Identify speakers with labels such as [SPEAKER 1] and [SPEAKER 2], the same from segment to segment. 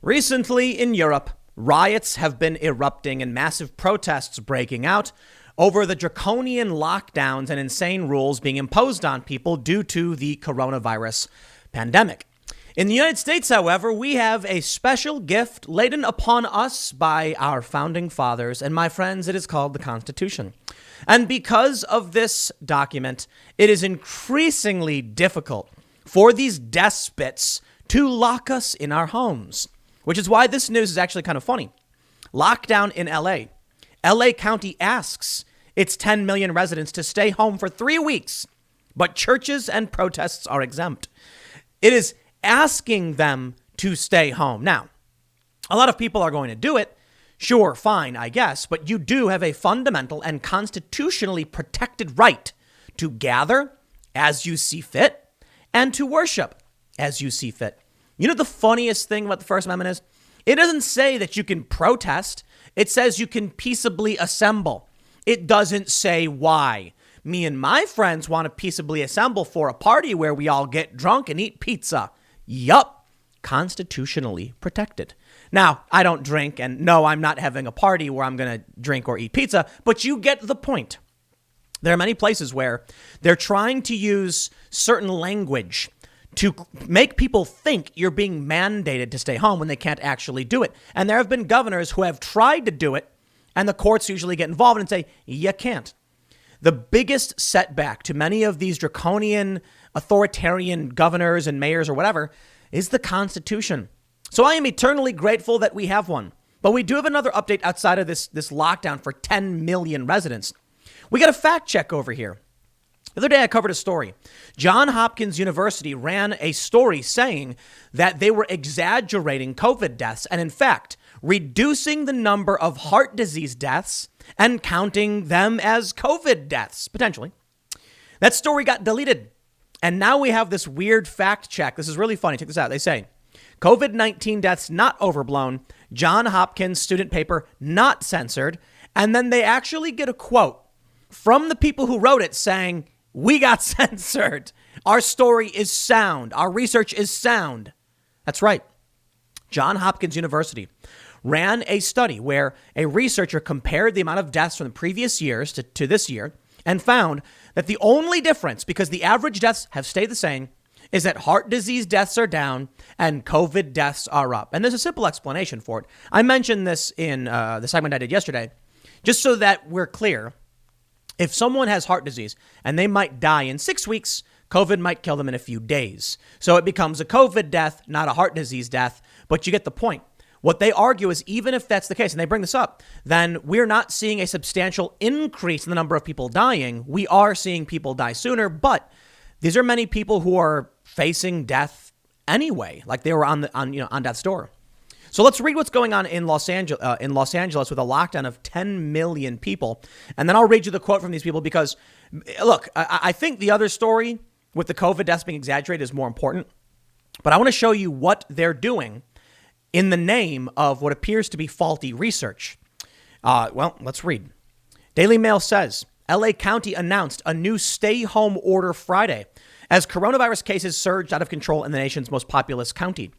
[SPEAKER 1] Recently in Europe, riots have been erupting and massive protests breaking out over the draconian lockdowns and insane rules being imposed on people due to the coronavirus pandemic. In the United States, however, we have a special gift laden upon us by our founding fathers, and my friends, it is called the Constitution. And because of this document, it is increasingly difficult for these despots to lock us in our homes. Which is why this news is actually kind of funny. Lockdown in LA. LA County asks its 10 million residents to stay home for 3 weeks, but churches and protests are exempt. It is asking them to stay home. Now, a lot of people are going to do it. Sure, fine, I guess, but you do have a fundamental and constitutionally protected right to gather as you see fit and to worship as you see fit. You know the funniest thing about the First Amendment is? It doesn't say that you can protest. It says you can peaceably assemble. It doesn't say why. Me and my friends want to peaceably assemble for a party where we all get drunk and eat pizza. Yup, constitutionally protected. Now, I don't drink, and no, I'm not having a party where I'm going to drink or eat pizza, but you get the point. There are many places where they're trying to use certain language to make people think you're being mandated to stay home when they can't actually do it. And there have been governors who have tried to do it, and the courts usually get involved and say, you can't. The biggest setback to many of these draconian, authoritarian governors and mayors or whatever is the Constitution. So I am eternally grateful that we have one. But we do have another update outside of this lockdown for 10 million residents. We got a fact check over here. The other day I covered a story. Johns Hopkins University ran a story saying that they were exaggerating COVID deaths and in fact reducing the number of heart disease deaths and counting them as COVID deaths, potentially. That story got deleted. And now we have this weird fact check. This is really funny. Check this out. They say COVID-19 deaths not overblown, Johns Hopkins student paper not censored. And then they actually get a quote from the people who wrote it saying, we got censored. Our story is sound. Our research is sound. That's right. Johns Hopkins University ran a study where a researcher compared the amount of deaths from the previous years to this year and found that the only difference, because the average deaths have stayed the same, is that heart disease deaths are down and COVID deaths are up. And there's a simple explanation for it. I mentioned this in the segment I did yesterday, just so that we're clear. If someone has heart disease and they might die in 6 weeks, COVID might kill them in a few days. So it becomes a COVID death, not a heart disease death. But you get the point. What they argue is even if that's the case, and they bring this up, then we're not seeing a substantial increase in the number of people dying. We are seeing people die sooner, but these are many people who are facing death anyway, like they were on death's door. So let's read what's going on in Los Angeles with a lockdown of 10 million people. And then I'll read you the quote from these people because, look, I think the other story with the COVID deaths being exaggerated is more important. But I want to show you what they're doing in the name of what appears to be faulty research. Well, let's read. Daily Mail says, LA County announced a new stay-home order Friday as coronavirus cases surged out of control in the nation's most populous county,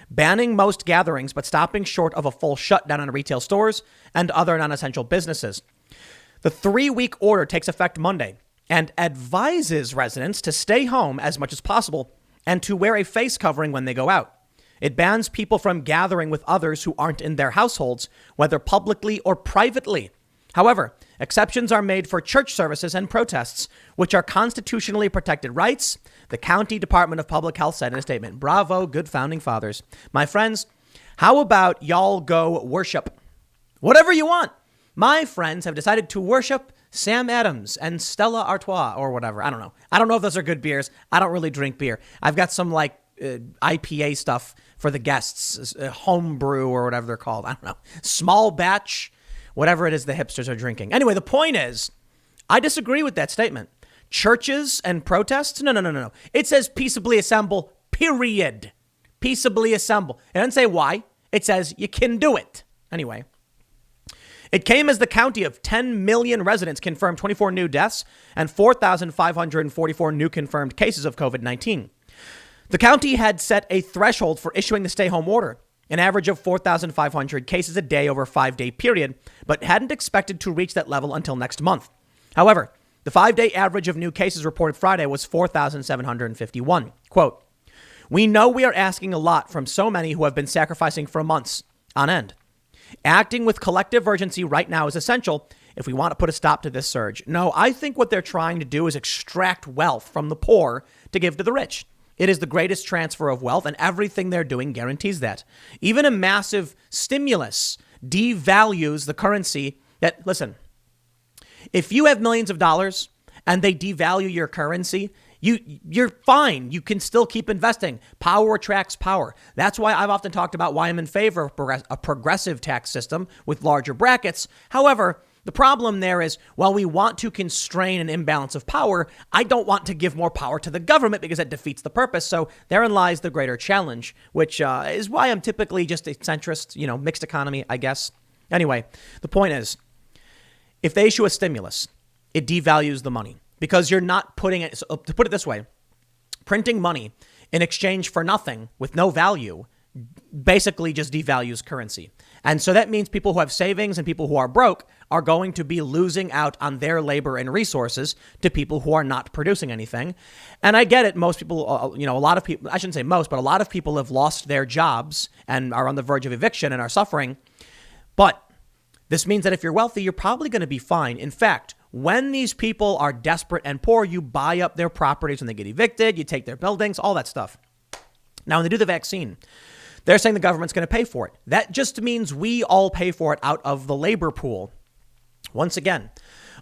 [SPEAKER 1] banning most gatherings but stopping short of a full shutdown on retail stores and other non-essential businesses. The 3-week order takes effect Monday and advises residents to stay home as much as possible and to wear a face covering when they go out. It bans people from gathering with others who aren't in their households, whether publicly or privately. However, exceptions are made for church services and protests, which are constitutionally protected rights, the County Department of Public Health said in a statement. Bravo, good founding fathers. My friends, how about y'all go worship? Whatever you want. My friends have decided to worship Sam Adams and Stella Artois or whatever. I don't know. I don't know if those are good beers. I don't really drink beer. I've got some IPA stuff for the guests, homebrew or whatever they're called. I don't know. Small batch, whatever it is the hipsters are drinking. Anyway, the point is, I disagree with that statement. Churches and protests? No. It says peaceably assemble, period. Peaceably assemble. It doesn't say why. It says you can do it. Anyway, it came as the county of 10 million residents confirmed 24 new deaths and 4,544 new confirmed cases of COVID-19. The county had set a threshold for issuing the stay-home order, an average of 4,500 cases a day over a 5-day period, but hadn't expected to reach that level until next month. However, the 5-day average of new cases reported Friday was 4,751. Quote, "We know we are asking a lot from so many who have been sacrificing for months on end. Acting with collective urgency right now is essential if we want to put a stop to this surge." No, I think what they're trying to do is extract wealth from the poor to give to the rich. It is the greatest transfer of wealth, and everything they're doing guarantees that. Even a massive stimulus devalues the currency that, listen, if you have millions of dollars and they devalue your currency, you're fine. You can still keep investing. Power attracts power. That's why I've often talked about why I'm in favor of a progressive tax system with larger brackets. However, the problem there is, while we want to constrain an imbalance of power, I don't want to give more power to the government because that defeats the purpose. So therein lies the greater challenge, which is why I'm typically just a centrist, mixed economy, I guess. Anyway, the point is, if they issue a stimulus, it devalues the money because you're not putting it, so to put it this way, printing money in exchange for nothing with no value basically just devalues currency. And so that means people who have savings and people who are broke are going to be losing out on their labor and resources to people who are not producing anything. And I get it. Most people, a lot of people, I shouldn't say most, but a lot of people have lost their jobs and are on the verge of eviction and are suffering. But this means that if you're wealthy, you're probably going to be fine. In fact, when these people are desperate and poor, you buy up their properties when they get evicted, you take their buildings, all that stuff. Now, when they do the vaccine, they're saying the government's going to pay for it. That just means we all pay for it out of the labor pool. Once again,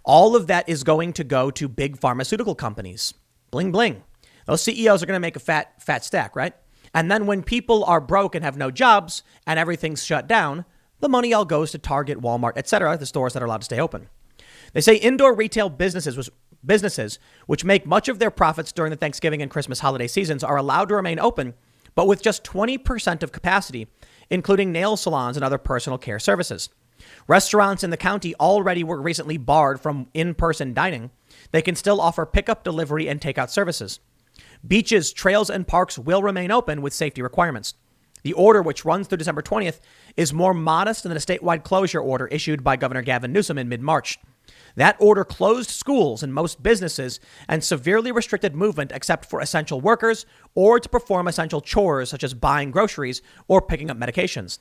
[SPEAKER 1] all of that is going to go to big pharmaceutical companies. Bling, bling. Those CEOs are going to make a fat stack, right? And then when people are broke and have no jobs and everything's shut down, the money all goes to Target, Walmart, etc., the stores that are allowed to stay open. They say indoor retail businesses, which make much of their profits during the Thanksgiving and Christmas holiday seasons, are allowed to remain open, but with just 20% of capacity, including nail salons and other personal care services. Restaurants in the county already were recently barred from in-person dining. They can still offer pickup, delivery, and takeout services. Beaches, trails, and parks will remain open with safety requirements. The order, which runs through December 20th, is more modest than a statewide closure order issued by Governor Gavin Newsom in mid-March. That order closed schools and most businesses and severely restricted movement except for essential workers or to perform essential chores such as buying groceries or picking up medications.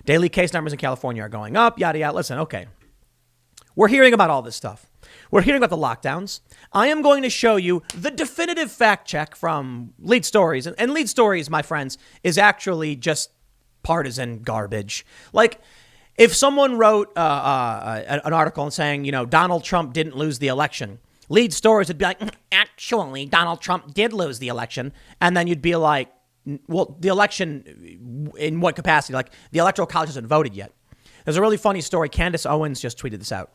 [SPEAKER 1] Daily case numbers in California are going up, yada, yada. Listen, okay. We're hearing about all this stuff. We're hearing about the lockdowns. I am going to show you the definitive fact check from Lead Stories. And Lead Stories, my friends, is actually just partisan garbage. Like, if someone wrote an article and saying, Donald Trump didn't lose the election, Lead Stories would be like, actually, Donald Trump did lose the election. And then you'd be like, well, the election in what capacity? Like, the Electoral College hasn't voted yet. There's a really funny story. Candace Owens just tweeted this out.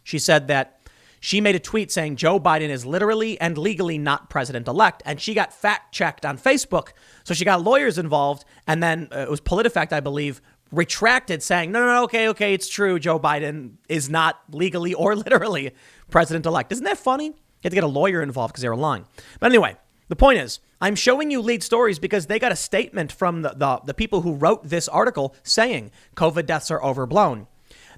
[SPEAKER 1] She said that she made a tweet saying Joe Biden is literally and legally not president-elect. And she got fact-checked on Facebook. So she got lawyers involved. And then it was PolitiFact, I believe, retracted saying, no, okay, it's true. Joe Biden is not legally or literally president-elect. Isn't that funny? You had to get a lawyer involved because they were lying. But anyway, the point is, I'm showing you Lead Stories because they got a statement from the people who wrote this article saying COVID deaths are overblown.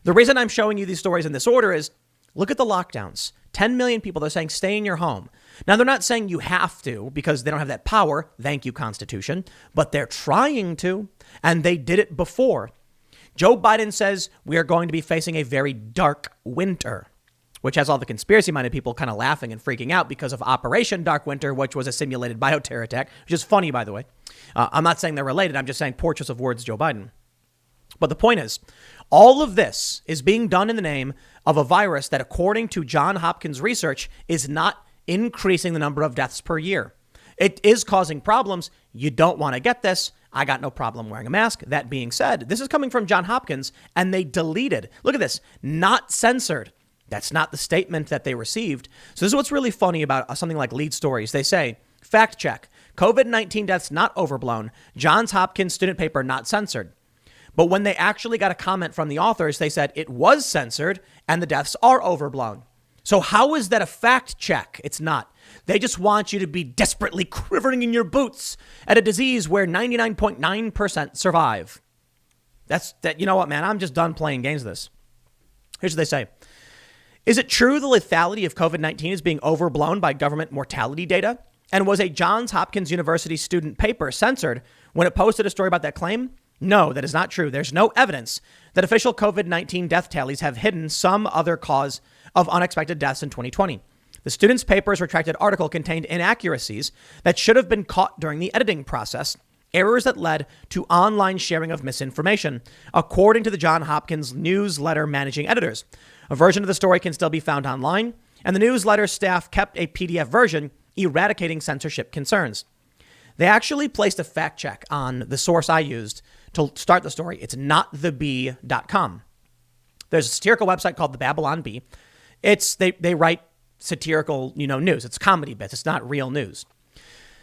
[SPEAKER 1] The reason I'm showing you these stories in this order is look at the lockdowns. 10 million people, they're saying stay in your home. Now, they're not saying you have to because they don't have that power. Thank you, Constitution. But they're trying to, and they did it before. Joe Biden says we are going to be facing a very dark winter, which has all the conspiracy-minded people kind of laughing and freaking out because of Operation Dark Winter, which was a simulated bioterror attack, which is funny, by the way. I'm not saying they're related. I'm just saying poor choice of words, Joe Biden. But the point is, all of this is being done in the name of a virus that, according to Johns Hopkins research, is not increasing the number of deaths per year. It is causing problems. You don't want to get this. I got no problem wearing a mask. That being said, this is coming from Johns Hopkins, and they deleted. Look at this. Not censored. That's not the statement that they received. So this is what's really funny about something like Lead Stories. They say, fact check, COVID-19 deaths not overblown. Johns Hopkins student paper not censored. But when they actually got a comment from the authors, they said it was censored and the deaths are overblown. So how is that a fact check? It's not. They just want you to be desperately quivering in your boots at a disease where 99.9% survive. That's that. You know what, man? I'm just done playing games with this. Here's what they say. Is it true the lethality of COVID-19 is being overblown by government mortality data? And was a Johns Hopkins University student paper censored when it posted a story about that claim? No, that is not true. There's no evidence that official COVID-19 death tallies have hidden some other cause of unexpected deaths in 2020. The student's paper's retracted article contained inaccuracies that should have been caught during the editing process, errors that led to online sharing of misinformation, according to the Johns Hopkins newsletter managing editors. A version of the story can still be found online, and the newsletter staff kept a PDF version, eradicating censorship concerns. They actually placed a fact check on the source I used to start the story. It's notthebee.com. There's a satirical website called the Babylon Bee. They write satirical, news. It's comedy bits. It's not real news.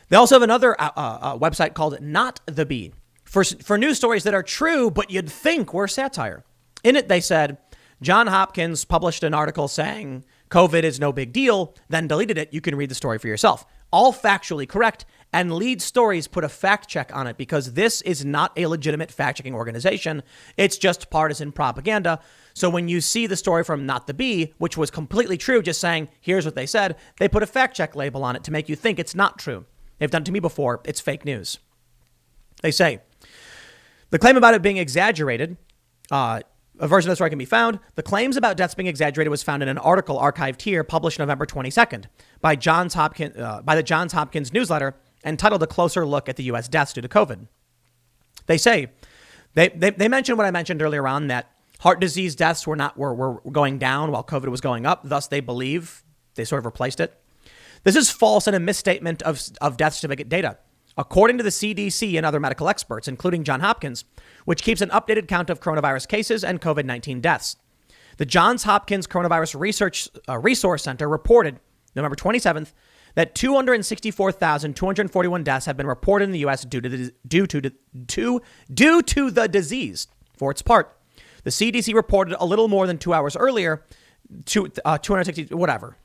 [SPEAKER 1] They also have another website called Not the Bee for news stories that are true, but you'd think were satire. In it, they said, Johns Hopkins published an article saying COVID is no big deal, then deleted it. You can read the story for yourself. All factually correct, and Lead Stories put a fact check on it because this is not a legitimate fact-checking organization. It's just partisan propaganda. So when you see the story from Not the Bee, which was completely true, just saying, here's what they said, they put a fact check label on it to make you think it's not true. They've done it to me before. It's fake news. They say the claim about it being exaggerated, a version of the story can be found. The claims about deaths being exaggerated was found in an article archived here, published November 22nd by the Johns Hopkins newsletter, entitled "A Closer Look at the U.S. Deaths Due to COVID." They say they mentioned what I mentioned earlier on, that heart disease deaths were going down while COVID was going up. Thus, they believe they sort of replaced it. This is false and a misstatement of death certificate data. According to the CDC and other medical experts, including Johns Hopkins, which keeps an updated count of coronavirus cases and COVID-19 deaths. The Johns Hopkins Coronavirus Resource Center reported November 27th that 264,241 deaths have been reported in the U.S. due to the disease. For its part, the CDC reported a little more than 2 hours earlier, 260, whatever.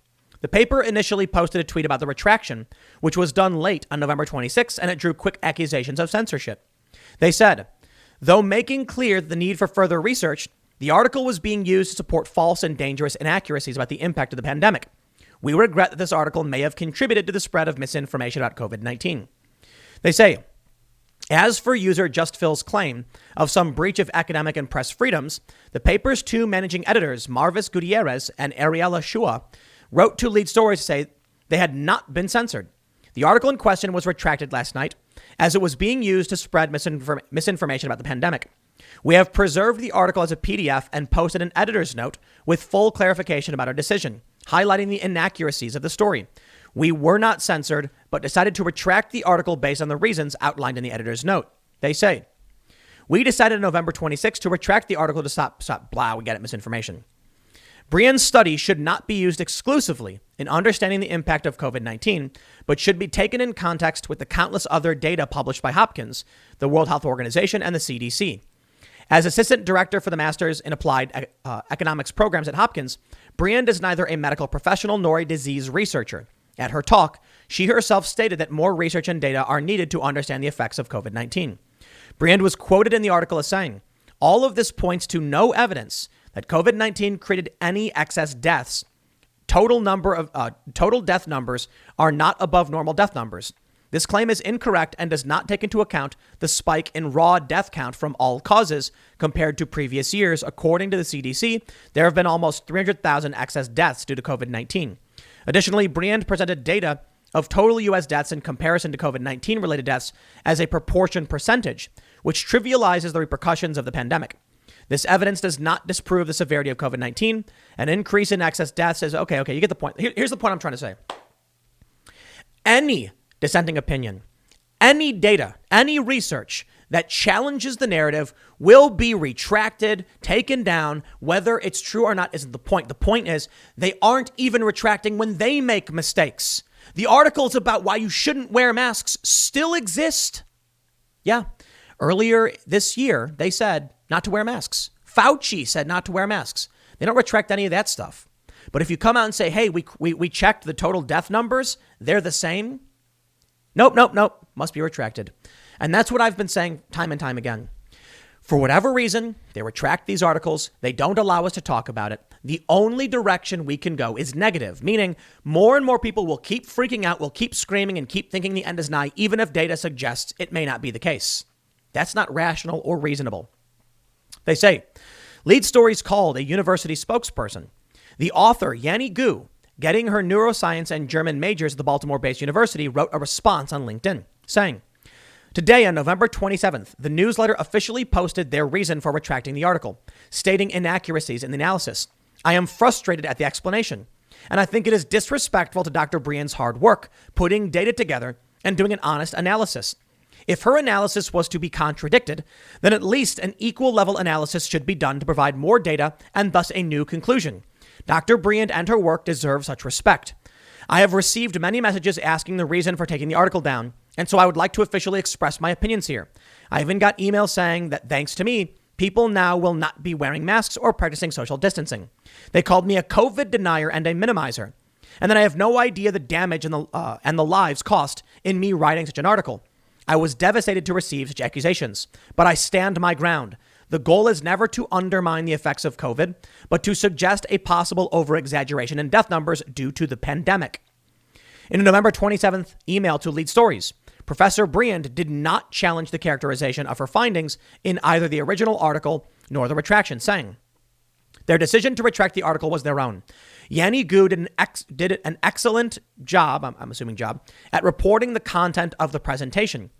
[SPEAKER 1] The paper initially posted a tweet about the retraction, which was done late on November 26th, and it drew quick accusations of censorship. They said, though making clear the need for further research, the article was being used to support false and dangerous inaccuracies about the impact of the pandemic. We regret that this article may have contributed to the spread of misinformation about COVID-19. They say, as for user Just Phil's claim of some breach of academic and press freedoms, the paper's two managing editors, Marvis Gutierrez and Ariella Shua, wrote to Lead Stories to say they had not been censored. The article in question was retracted last night as it was being used to spread misinformation about the pandemic. We have preserved the article as a PDF and posted an editor's note with full clarification about our decision, highlighting the inaccuracies of the story. We were not censored, but decided to retract the article based on the reasons outlined in the editor's note. They say, we decided on November 26th to retract the article to stop we get it, misinformation. Brienne's study should not be used exclusively in understanding the impact of COVID-19, but should be taken in context with the countless other data published by Hopkins, the World Health Organization, and the CDC. As assistant director for the Masters in Applied Economics programs at Hopkins, Brienne is neither a medical professional nor a disease researcher. At her talk, she herself stated that more research and data are needed to understand the effects of COVID-19. Brienne was quoted in the article as saying, all of this points to no evidence that COVID-19 created any excess deaths. Total death numbers are not above normal death numbers. This claim is incorrect and does not take into account the spike in raw death count from all causes compared to previous years. According to the CDC, there have been almost 300,000 excess deaths due to COVID-19. Additionally, Briand presented data of total U.S. deaths in comparison to COVID-19 related deaths as a proportion percentage, which trivializes the repercussions of the pandemic. This evidence does not disprove the severity of COVID-19. An increase in excess deaths is okay, you get the point. Here's the point I'm trying to say. Any dissenting opinion, any data, any research that challenges the narrative will be retracted, taken down. Whether it's true or not isn't the point. The point is they aren't even retracting when they make mistakes. The articles about why you shouldn't wear masks still exist. Yeah. Earlier this year, they said not to wear masks. Fauci said not to wear masks. They don't retract any of that stuff. But if you come out and say, hey, we checked the total death numbers, they're the same. Nope. Must be retracted. And that's what I've been saying time and time again. For whatever reason, they retract these articles. They don't allow us to talk about it. The only direction we can go is negative, meaning more and more people will keep freaking out, will keep screaming, and keep thinking the end is nigh, even if data suggests it may not be the case. That's not rational or reasonable. They say, lead stories called a university spokesperson. The author, Yanni Gu, getting her neuroscience and German majors at the Baltimore-based university, wrote a response on LinkedIn saying, today, on November 27th, the newsletter officially posted their reason for retracting the article, stating inaccuracies in the analysis. I am frustrated at the explanation, and I think it is disrespectful to Dr. Briand's hard work, putting data together and doing an honest analysis. If her analysis was to be contradicted, then at least an equal level analysis should be done to provide more data and thus a new conclusion. Dr. Briand and her work deserve such respect. I have received many messages asking the reason for taking the article down, and so I would like to officially express my opinions here. I even got emails saying that thanks to me, people now will not be wearing masks or practicing social distancing. They called me a COVID denier and a minimizer. And then I have no idea the damage and the lives cost in me writing such an article. I was devastated to receive such accusations, but I stand my ground. The goal is never to undermine the effects of COVID, but to suggest a possible over-exaggeration in death numbers due to the pandemic. In a November 27th email to Lead Stories, Professor Briand did not challenge the characterization of her findings in either the original article nor the retraction, saying, their decision to retract the article was their own. Yanni Gu did an excellent job, I'm assuming job, at reporting the content of the presentation.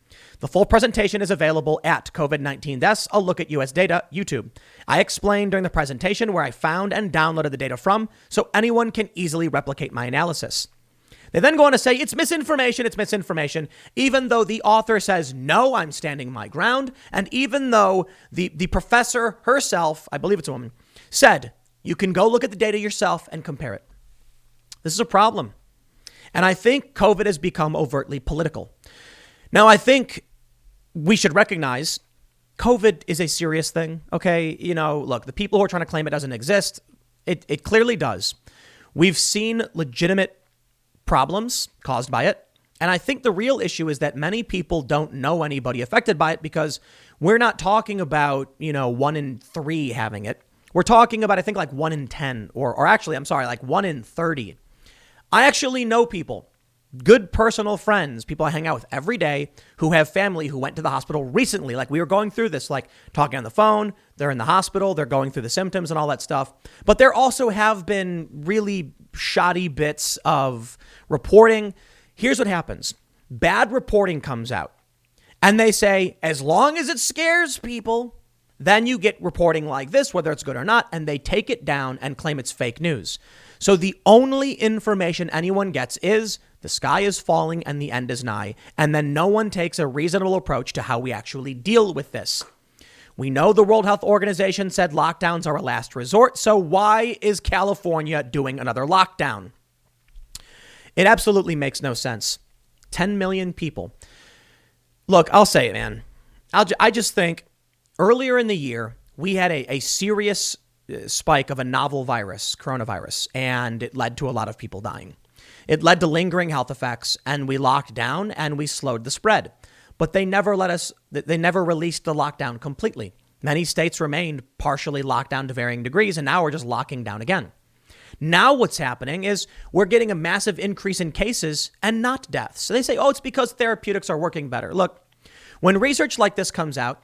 [SPEAKER 1] The full presentation is available at COVID-19 Deaths, a look at US data, YouTube. I explained during the presentation where I found and downloaded the data from, so anyone can easily replicate my analysis. They then go on to say, it's misinformation, even though the author says, no, I'm standing my ground. And even though the professor herself, I believe it's a woman, said, you can go look at the data yourself and compare it. This is a problem. And I think COVID has become overtly political. Now, I think we should recognize COVID is a serious thing. Okay. Look, the people who are trying to claim it doesn't exist, it clearly does. We've seen legitimate problems caused by it. And I think the real issue is that many people don't know anybody affected by it because we're not talking about, 1 in 3 having it. We're talking about, I think, like 1 in 10 or actually, I'm sorry, like 1 in 30. I actually know people, good personal friends, people I hang out with every day who have family who went to the hospital recently. Like we were going through this, like talking on the phone, they're in the hospital, they're going through the symptoms and all that stuff. But there also have been really shoddy bits of reporting. Here's what happens. Bad reporting comes out and they say, as long as it scares people, then you get reporting like this, whether it's good or not, and they take it down and claim it's fake news. So the only information anyone gets is the sky is falling and the end is nigh. And then no one takes a reasonable approach to how we actually deal with this. We know the World Health Organization said lockdowns are a last resort. So why is California doing another lockdown? It absolutely makes no sense. 10 million people. Look, I'll say it, man. I just think earlier in the year, we had a serious spike of a novel virus, coronavirus, and it led to a lot of people dying. It led to lingering health effects, and we locked down and we slowed the spread. But they never released the lockdown completely. Many states remained partially locked down to varying degrees, and now we're just locking down again. Now what's happening is we're getting a massive increase in cases and not deaths. So they say, oh, it's because therapeutics are working better. Look, when research like this comes out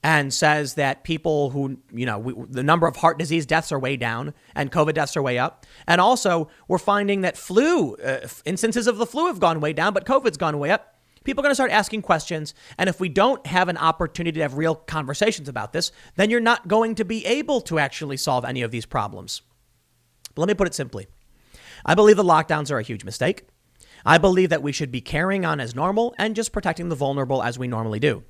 [SPEAKER 1] and says that people who, the number of heart disease deaths are way down and COVID deaths are way up. And also we're finding that instances of the flu have gone way down, but COVID's gone way up. People are going to start asking questions. And if we don't have an opportunity to have real conversations about this, then you're not going to be able to actually solve any of these problems. But let me put it simply. I believe the lockdowns are a huge mistake. I believe that we should be carrying on as normal and just protecting the vulnerable as we normally do.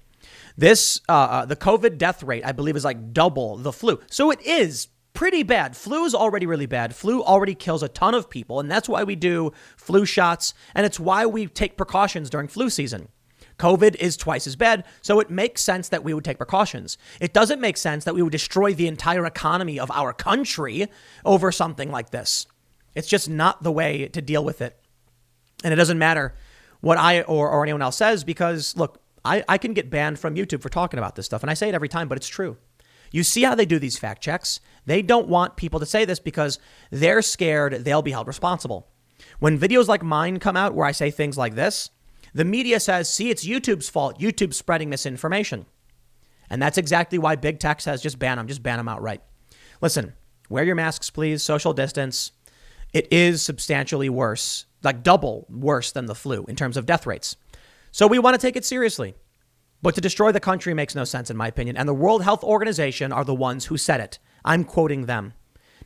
[SPEAKER 1] This, the COVID death rate, I believe, is like double the flu. So it is pretty bad. Flu is already really bad. Flu already kills a ton of people. And that's why we do flu shots. And it's why we take precautions during flu season. COVID is twice as bad. So it makes sense that we would take precautions. It doesn't make sense that we would destroy the entire economy of our country over something like this. It's just not the way to deal with it. And it doesn't matter what I or anyone else says, because look, I can get banned from YouTube for talking about this stuff. And I say it every time, but it's true. You see how they do these fact checks. They don't want people to say this because they're scared they'll be held responsible. When videos like mine come out where I say things like this, the media says, see, it's YouTube's fault. YouTube's spreading misinformation. And that's exactly why big tech says just ban them. Just ban them outright. Listen, wear your masks, please. Social distance. It is substantially worse, like double worse than the flu in terms of death rates. So we want to take it seriously. But to destroy the country makes no sense, in my opinion. And the World Health Organization are the ones who said it. I'm quoting them.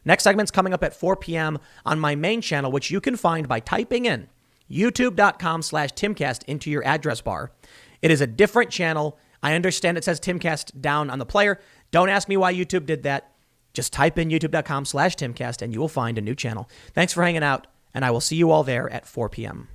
[SPEAKER 1] Next segment's coming up at 4 p.m. on my main channel, which you can find by typing in youtube.com/Timcast into your address bar. It is a different channel. I understand it says Timcast down on the player. Don't ask me why YouTube did that. Just type in youtube.com/Timcast and you will find a new channel. Thanks for hanging out, and I will see you all there at 4 p.m.